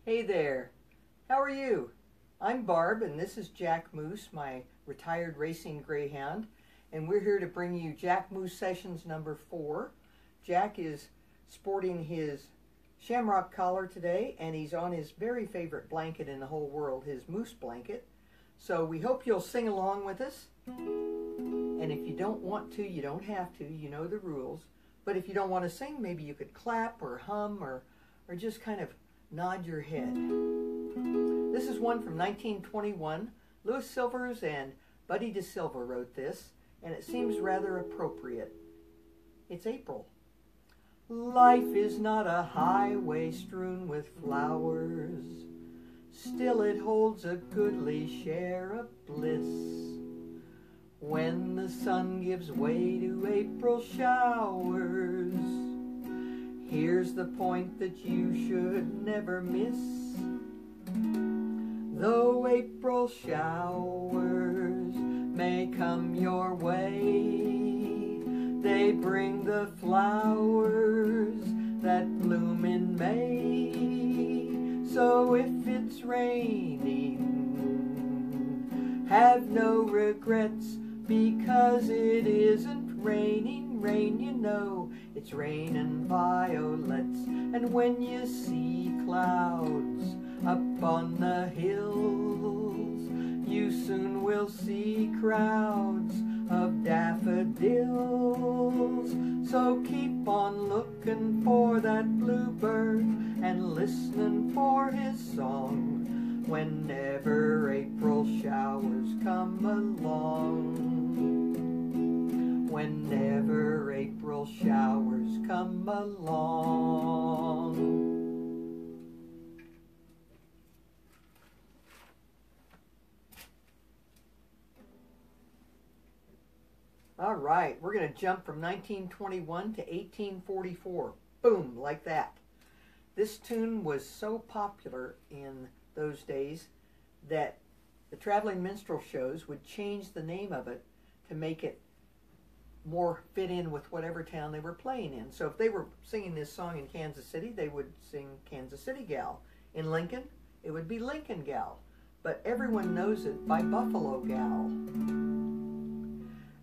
Hey there, how are you? I'm Barb and this is Jack Moose, my retired racing greyhound, and we're here to bring you Jack Moose Sessions number 4. Jack is sporting his shamrock collar today and he's on his very favorite blanket in the whole world, his moose blanket. So we hope you'll sing along with us. And if you don't want to, you don't have to, you know the rules. But if you don't want to sing, maybe you could clap or hum or just kind of nod your head. This is one from 1921. Louis Silvers and Buddy DeSilva wrote this, and it seems rather appropriate. It's April. Life is not a highway strewn with flowers, still it holds a goodly share of bliss. When the sun gives way to April showers, here's the point that you should never miss. Though April showers may come your way, they bring the flowers that bloom in May. So if it's raining, have no regrets, because it isn't raining rain, you know. It's raining violets. And when you see clouds up on the hills, you soon will see crowds of daffodils. So keep on looking for that bluebird and listening for his song whenever April showers come along. Whenever April showers come along. All right, we're going to jump from 1921 to 1844. Boom, like that. This tune was so popular in those days that the traveling minstrel shows would change the name of it to make it more fit in with whatever town they were playing in. So if they were singing this song in Kansas City, they would sing Kansas City Gal. In Lincoln, it would be Lincoln Gal. But everyone knows it by Buffalo Gal.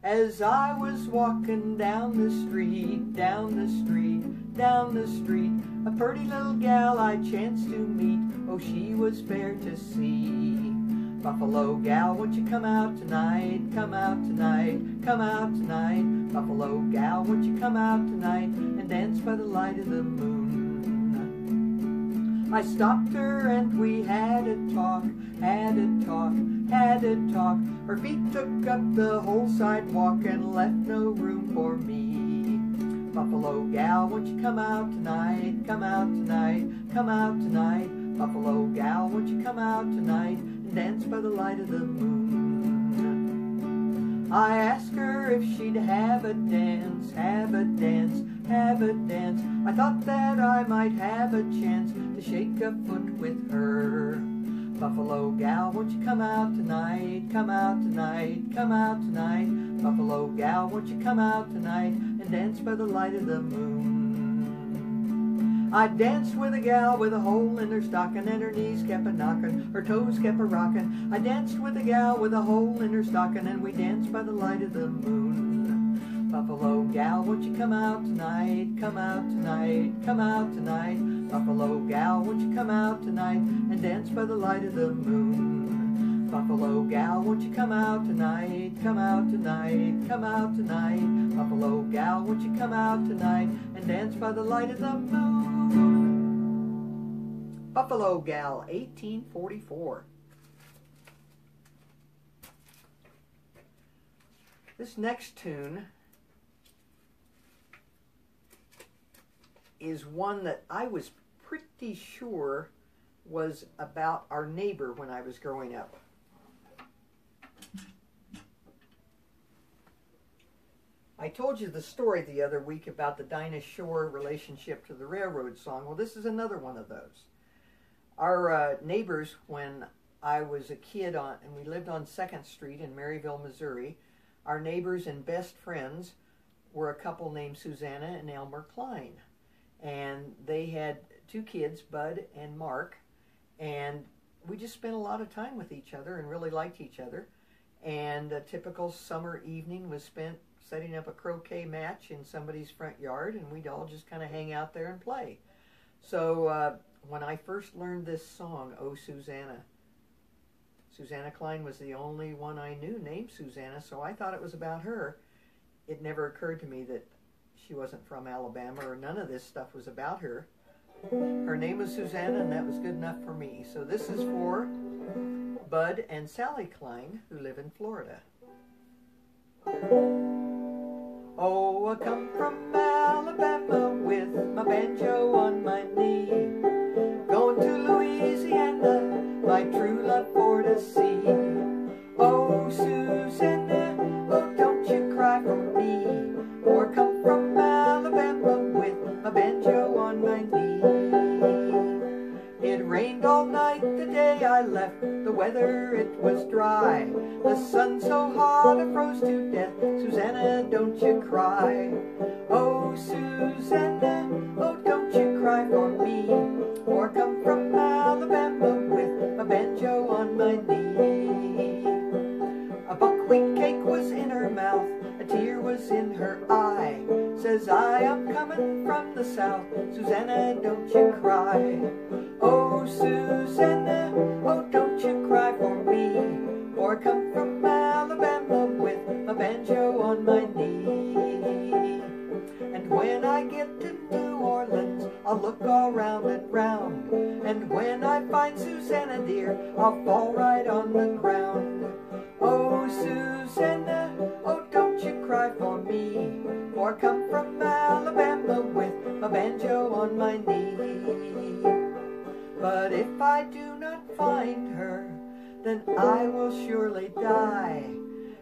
As I was walking down the street, down the street, down the street, a pretty little gal I chanced to meet. Oh, she was fair to see. Buffalo gal, won't you come out tonight? Come out tonight, come out tonight. Buffalo gal, won't you come out tonight and dance by the light of the moon? I stopped her and we had a talk, had a talk, had a talk. Her feet took up the whole sidewalk and left no room for me. Buffalo gal, won't you come out tonight? Come out tonight, come out tonight. Buffalo gal, won't you come out tonight and dance by the light of the moon? I asked her if she'd have a dance, have a dance, have a dance. I thought that I might have a chance to shake a foot with her. Buffalo gal, won't you come out tonight? Come out tonight, come out tonight. Buffalo gal, won't you come out tonight and dance by the light of the moon? I danced with a gal with a hole in her stocking, and her knees kept a knocking, her toes kept a rocking. I danced with a gal with a hole in her stocking, and we danced by the light of the moon. Buffalo gal, won't you come out tonight? Come out tonight, come out tonight. Buffalo gal, won't you come out tonight and dance by the light of the moon? Buffalo gal, won't you come out tonight? Come out tonight, come out tonight. Buffalo gal, won't you come out tonight and dance by the light of the moon? Buffalo Gal, 1844. This next tune is one that I was pretty sure was about our neighbor when I was growing up. I told you the story the other week about the Dinah Shore relationship to the railroad song. Well, this is another one of those. Our neighbors, when I was a kid, and we lived on 2nd Street in Maryville, Missouri, our neighbors and best friends were a couple named Susanna and Elmer Klein. And they had 2 kids, Bud and Mark, And we just spent a lot of time with each other and really liked each other. And a typical summer evening was spent setting up a croquet match in somebody's front yard, and we'd all just kind of hang out there and play. So when I first learned this song, Oh Susanna, Susanna Klein was the only one I knew named Susanna, so I thought it was about her. It never occurred to me that she wasn't from Alabama, or none of this stuff was about her. Her name was Susanna, and that was good enough for me. So this is for Bud and Sally Klein, who live in Florida. Oh, I come from Alabama with my banjo on my knee, going to Louisiana, my true love for to see. Oh, Susanna, oh, don't you cry for me, or come from Alabama with my banjo on my knee. It rained all night the day I left, the weather it was dry, the sun so hot I froze to death. Susanna, don't you cry. Oh, Susanna, oh, don't you cry for me, or come from Alabama with my banjo on my knee. A buckwheat cake was in her mouth, a tear was in her eye. Says I am coming from the south, Susanna, don't you cry. Oh, Susanna, oh, don't you cry for me, or come from Alabama with my banjo on my knee. And when I get to New Orleans, I'll look all round and round, and when I find Susanna dear, I'll fall right on the ground. Oh, Susanna, oh, don't you cry for me, or come from Alabama with my banjo on my knee. But if I do not find her, then I will surely die.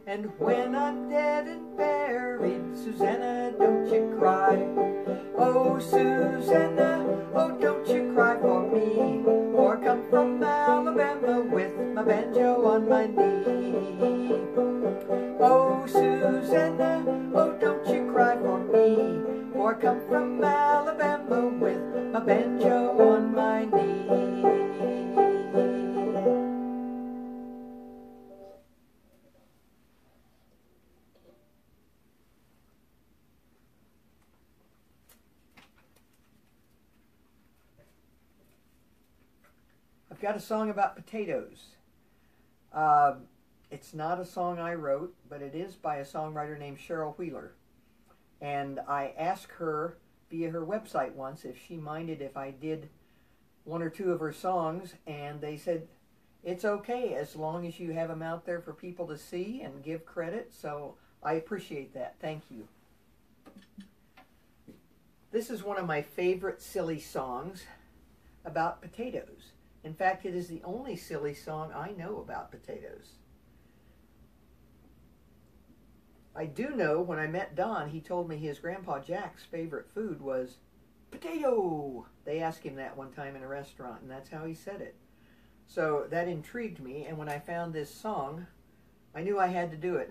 And when I'm dead and buried, Susanna, don't you cry. Oh, Susanna, oh, don't you cry for me, or come from Alabama with my banjo on my knee. Oh, Susanna, oh, don't you cry for me, or come from Alabama with my banjo on my knee. I've got a song about potatoes. It's not a song I wrote, but it is by a songwriter named Cheryl Wheeler. And I asked her via her website once if she minded if I did one or two of her songs, and they said it's okay as long as you have them out there for people to see and give credit, so I appreciate that. Thank you. This is one of my favorite silly songs about potatoes. In fact, it is the only silly song I know about potatoes. I do know when I met Don, he told me his Grandpa Jack's favorite food was potato. They asked him that one time in a restaurant, and that's how he said it. So that intrigued me, and when I found this song, I knew I had to do it.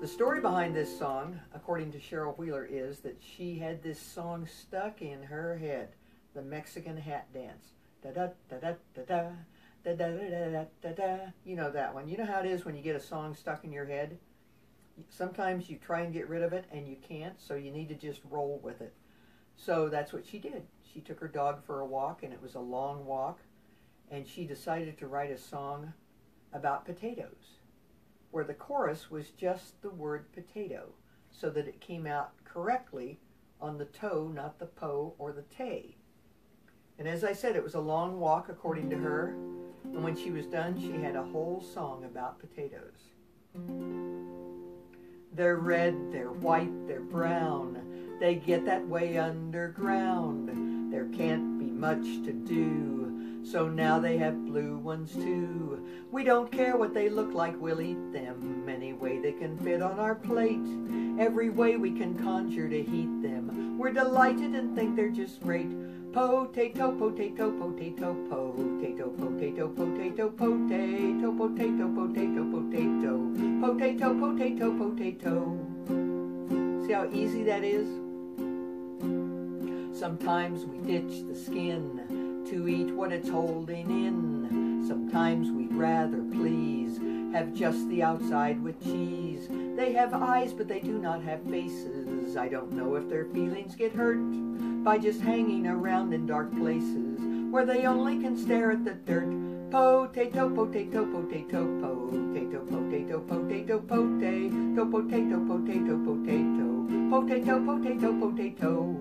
The story behind this song, according to Cheryl Wheeler, is that she had this song stuck in her head, the Mexican hat dance. Da-da-da-da-da-da, da-da-da-da-da-da. You know that one. You know how it is when you get a song stuck in your head? Sometimes you try and get rid of it and you can't, so you need to just roll with it. So that's what she did. She took her dog for a walk, and it was a long walk, and she decided to write a song about potatoes, where the chorus was just the word potato, so that it came out correctly on the toe, not the po or the tay. And as I said, it was a long walk according to her, and when she was done, she had a whole song about potatoes. They're red, they're white, they're brown, they get that way underground. There can't be much to do, so now they have blue ones too. We don't care what they look like, we'll eat them any way they can fit on our plate. Every way we can conjure to heat them, we're delighted and think they're just great. Potato, potato, potato, potato, potato, potato, potato, potato, potato, potato, potato, potato, potato. See how easy that is? Sometimes we ditch the skin to eat what it's holding in. Sometimes we'd rather please have just the outside with cheese. They have eyes, but they do not have faces. I don't know if their feelings get hurt by just hanging around in dark places where they only can stare at the dirt. Potato, potato, potato, potato, potato, potato, potato, potato, potato, potato, potato, potato, potato.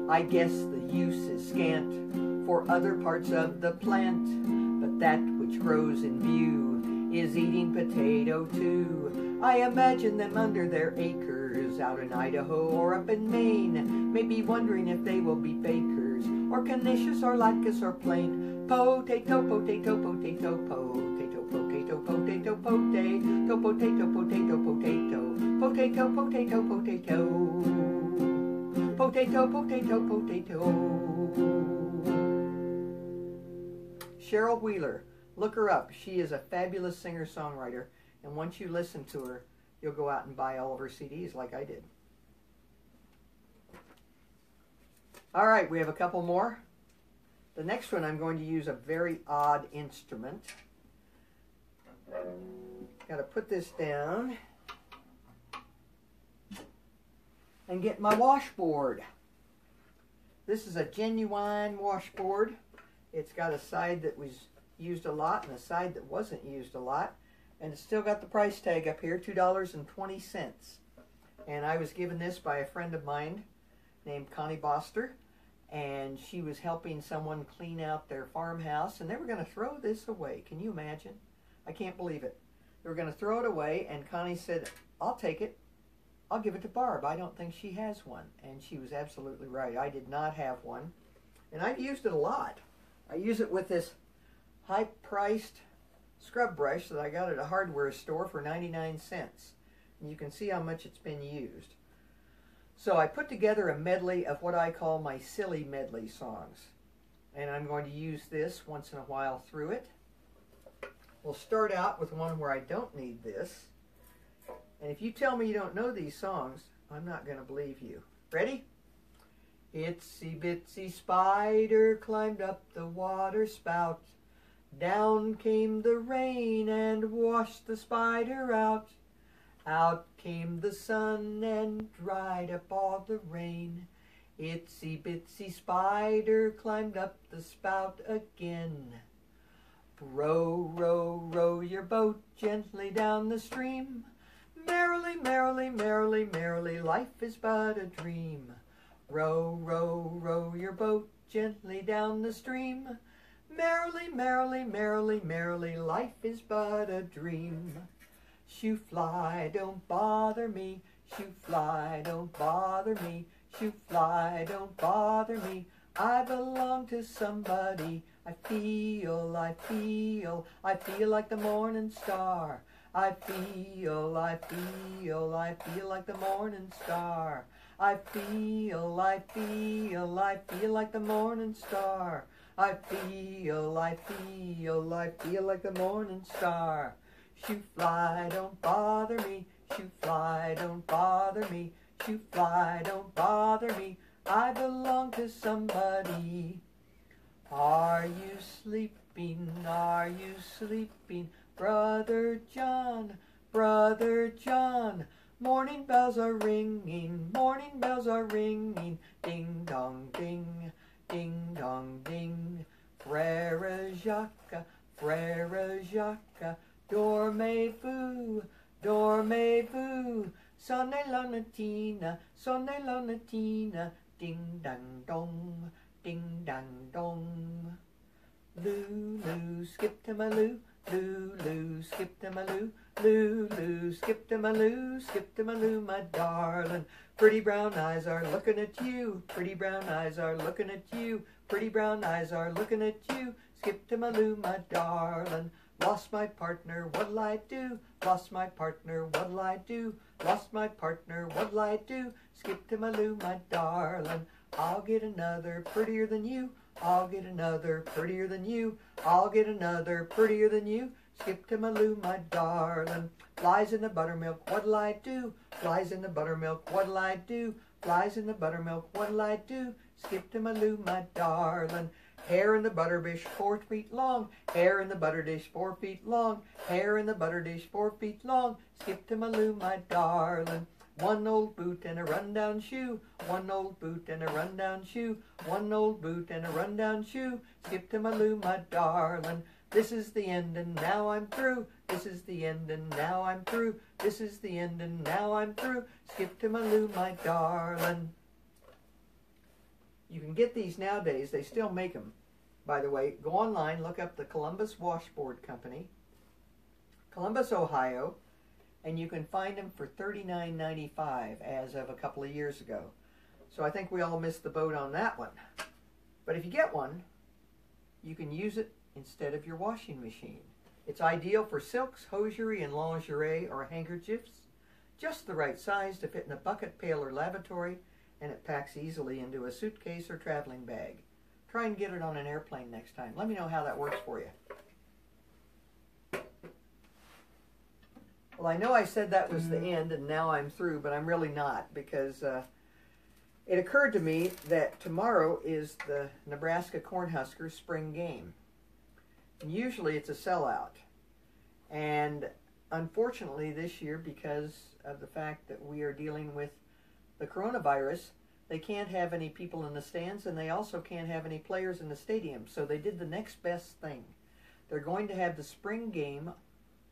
I guess the use is scant for other parts of the plant, but that which grows in view is eating potato too. I imagine them under their acres out in Idaho or up in Maine, maybe wondering if they will be bakers or Canisius or Latkes or plain. Potato, potato, potato, potato, potato, potato, potato, potato, potato, potato, potato, potato, potato, potato, potato, potato. Cheryl Wheeler, look her up. She is a fabulous singer-songwriter, and once you listen to her, you'll go out and buy all of her CDs like I did. All right, we have a couple more. The next one I'm going to use a very odd instrument. Got to put this down and get my washboard. This is a genuine washboard. It's got a side that was used a lot and a side that wasn't used a lot. And it's still got the price tag up here, $2.20. And I was given this by a friend of mine named Connie Boster. And she was helping someone clean out their farmhouse. And they were going to throw this away. Can you imagine? I can't believe it. They were going to throw it away. And Connie said, I'll take it. I'll give it to Barb. I don't think she has one. And she was absolutely right. I did not have one. And I've used it a lot. I use it with this high-priced scrub brush that I got at a hardware store for 99 cents. And you can see how much it's been used. So I put together a medley of what I call my silly medley songs. And I'm going to use this once in a while through it. We'll start out with one where I don't need this. And if you tell me you don't know these songs, I'm not going to believe you. Ready? Itsy bitsy spider climbed up the water spout. Down came the rain and washed the spider out. Out came the sun and dried up all the rain. Itsy bitsy spider climbed up the spout again. Row, row, row your boat gently down the stream. Merrily, merrily, merrily, merrily, life is but a dream. Row, row, row your boat gently down the stream. Merrily, merrily, merrily, merrily, life is but a dream. Shoo fly, don't bother me. Shoo fly, don't bother me. Shoo fly, don't bother me. I belong to somebody. I feel like the morning star. I feel like the morning star. I feel like the morning star. I feel like the morning star. Shoo fly, don't bother me. Shoo fly, don't bother me. Shoo fly, don't bother me. I belong to somebody. Are you sleeping? Are you sleeping? Brother John, Brother John. Morning bells are ringing, morning bells are ringing. Ding dong ding, ding dong ding. Frère Jacques, dormez-vous, dormez-vous. Sonnez la natina, ding dang dong, ding dang dong. Lulu, skip to my loo, Lulu, skip to my loo, Lulu, skip to my loo, skip to my loo, my darling. Pretty brown eyes are looking at you, pretty brown eyes are looking at you, pretty brown eyes are looking at you. Skip to my loo, my darling. Lost my partner, what'll I do? Lost my partner, what'll I do? Lost my partner, what'll I do? Skip to my loo, my darling. I'll get another prettier than you. I'll get another prettier than you. I'll get another prettier than you. Skip to my loo, my darling. Flies in the buttermilk, what'll I do? Flies in the buttermilk, what'll I do? Flies in the buttermilk, what'll I do? Skip to my loo, my darling. Hair in the butter dish 4 feet long. Hair in the butter dish 4 feet long. Hair in the butter dish 4 feet long. Skip to my loo, my darling. One old boot and a rundown shoe. One old boot and a rundown shoe. One old boot and a rundown shoe. Skip to my loo, my darling. This is the end and now I'm through. This is the end and now I'm through. This is the end and now I'm through. Skip to my loo, my darling. You can get these nowadays. They still make them. By the way, go online, look up the Columbus Washboard Company, Columbus, Ohio, and you can find them for $39.95 as of a couple of years ago. So I think we all missed the boat on that one. But if you get one, you can use it instead of your washing machine. It's ideal for silks, hosiery, and lingerie or handkerchiefs. Just the right size to fit in a bucket, pail, or lavatory, and it packs easily into a suitcase or traveling bag. Try and get it on an airplane next time. Let me know how that works for you. Well, I know I said that was the end and now I'm through, but I'm really not, because it occurred to me that tomorrow is the Nebraska Cornhuskers spring game. And usually it's a sellout. And unfortunately this year, because of the fact that we are dealing with the coronavirus, they can't have any people in the stands, and they also can't have any players in the stadium. So they did the next best thing. They're going to have the spring game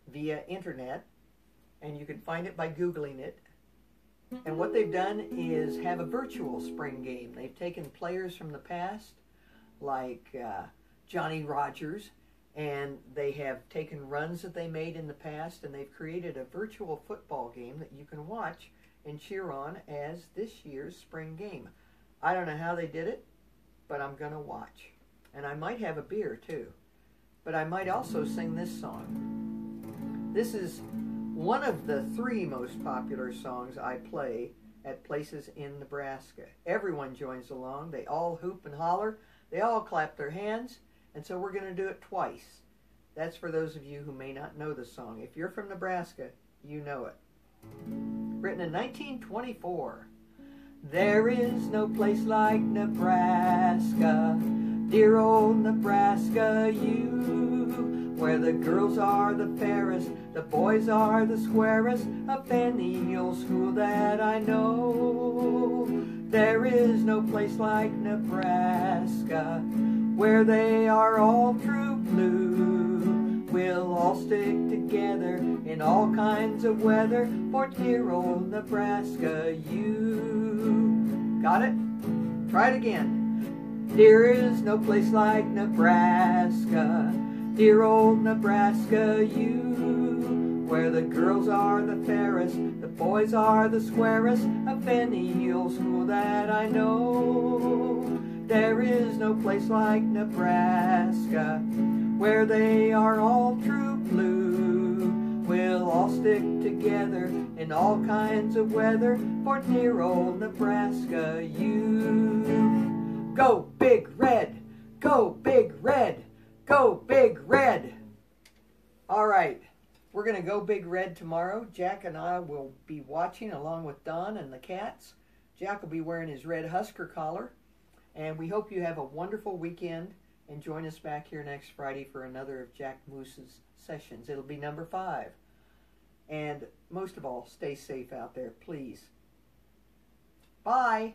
via internet, and you can find it by Googling it. And what they've done is have a virtual spring game. They've taken players from the past, like Johnny Rogers, and they have taken runs that they made in the past, and they've created a virtual football game that you can watch and cheer on as this year's spring game. I don't know how they did it, but I'm going to watch. And I might have a beer too. But I might also sing this song. This is one of the 3 most popular songs I play at places in Nebraska. Everyone joins along. They all hoop and holler. They all clap their hands. And so we're going to do it twice. That's for those of you who may not know the song. If you're from Nebraska, you know it. Written in 1924. There is no place like Nebraska, dear old Nebraska, you, where the girls are the fairest, the boys are the squarest, of any old school that I know. There is no place like Nebraska, where they are all true blue. We'll all stick together in all kinds of weather for dear old Nebraska, you. Got it? Try it again. There is no place like Nebraska, dear old Nebraska, you, where the girls are the fairest, the boys are the squarest, of any old school that I know. There is no place like Nebraska, where they are all true blue. We'll all stick together in all kinds of weather for dear old Nebraska, you. Go Big Red! Go Big Red! Go Big Red! All right, we're going to go Big Red tomorrow. Jack and I will be watching along with Don and the cats. Jack will be wearing his red Husker collar. And we hope you have a wonderful weekend, and join us back here next Friday for another of Jack Moose's sessions. It'll be number 5. And most of all, stay safe out there, please. Bye.